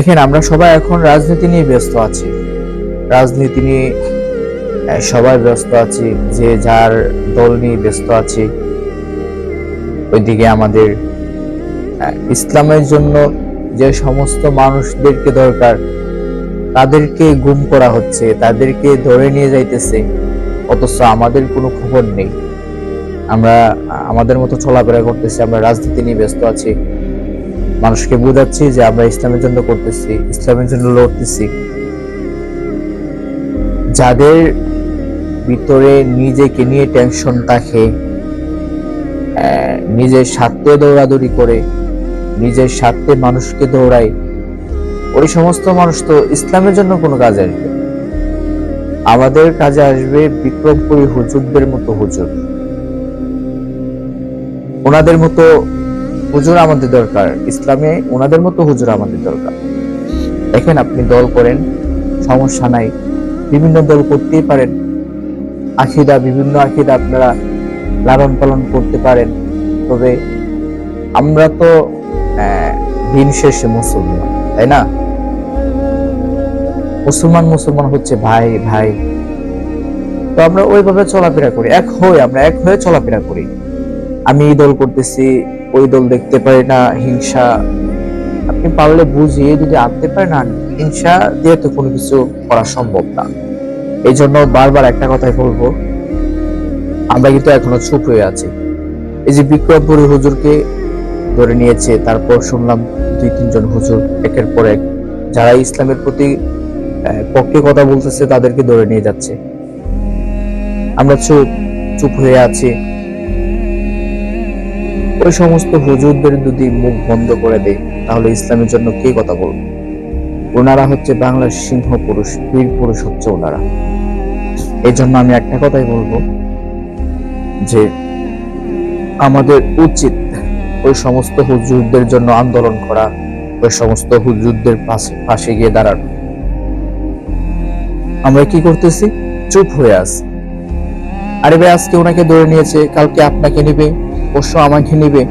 দেখেন, আমরা সবাই এখন রাজনীতি নিয়ে ব্যস্ত আছি। রাজনীতি নিয়ে সবাই ব্যস্ত আছি, যে যার দল নিয়ে ব্যস্ত আছি। ওইদিকে আমাদের ইসলামের জন্য যে সমস্ত মানুষদেরকে দরকার তাদেরকে গুম করা হচ্ছে, তাদেরকে ধরে নিয়ে যাইতেছে, অথচ আমাদের কোনো খবর নেই। আমরা আমাদের মতো চলাফেরা করতেছি, আমরা রাজনীতি নিয়ে ব্যস্ত আছি, মানুষকে বোঝাচ্ছি যে আমরা ইসলামের জন্য করতেছি, ইসলামের জন্য লড়তেছি। যাদের ভিতরে নিজেকে নিয়ে টেনশন থাকে, নিজের স্বার্থে দৌড়াদৌড়ি করে, নিজের স্বার্থে মানুষকে দৌড়ায়, ওই সমস্ত মানুষ তো ইসলামের জন্য কোনো কাজে আসবে? আমাদের কাজে আসবে বিক্রমপুরী হুজুরদের মতো হুজুর। ওনাদের মতো হুজুর আমাদের দরকার, ইসলামে ওনাদের মতো হুজুর আমাদের দরকার। দেখেন, আপনি দল করেন, সমস্যা নাই, বিভিন্ন দল করতেই পারেন, বিভিন্ন আকিদা আপনারা লালন পালন করতে পারেন। তবে আমরা তো দিন শেষে মুসলমান, তাই না? মুসলমান হচ্ছে ভাই ভাই। তো আমরা ওইভাবে চলাফেরা করি, আমরা এক হয়ে চলাফেরা করি। আমি এই দল করতেছি, ওই দল দেখতে পারি না, হিংসা। আপনি পারলে বুঝিয়ে যদি আনতে পারেন, না হিংসা দিয়ে তো কোনো কিছু করা সম্ভব না। এই জন্য বারবার একটা কথাই বলবো, আমরা কিন্তু এখনো চুপ হয়ে আছি। এই যে বিক্রমপুরী হুজুরকে ধরে নিয়েছে, তারপর শুনলাম 2-3 জন হুজুর একের পর এক যারা ইসলামের প্রতি পক্ষে কথা বলতেছে তাদেরকে ধরে নিয়ে যাচ্ছে। আমরা চুপ হয়ে আছি। ওই সমস্ত হুজুরদের যদি মুখ বন্ধ করে দেয়, তাহলে ইসলামের জন্য কে কথা বলবে? ওনারা হচ্ছে বাংলার সিংহ পুরুষ, বীর পুরুষ হচ্ছে ওনারা। এই জন্য আমি একটা কথাই বলবো যে আমাদের উচিত ওই সমস্ত হুজুরদের জন্য আন্দোলন করা, ওই সমস্ত হুজুরদের পাশে গিয়ে দাঁড়ানো। আমরা কি করতেছি? চুপ হয়ে আছি। আরে ভাই, আজকে ওনাকে ধরে নিয়েছে, কালকে আপনাকে নিবে, পরশু আমাকে নিবে।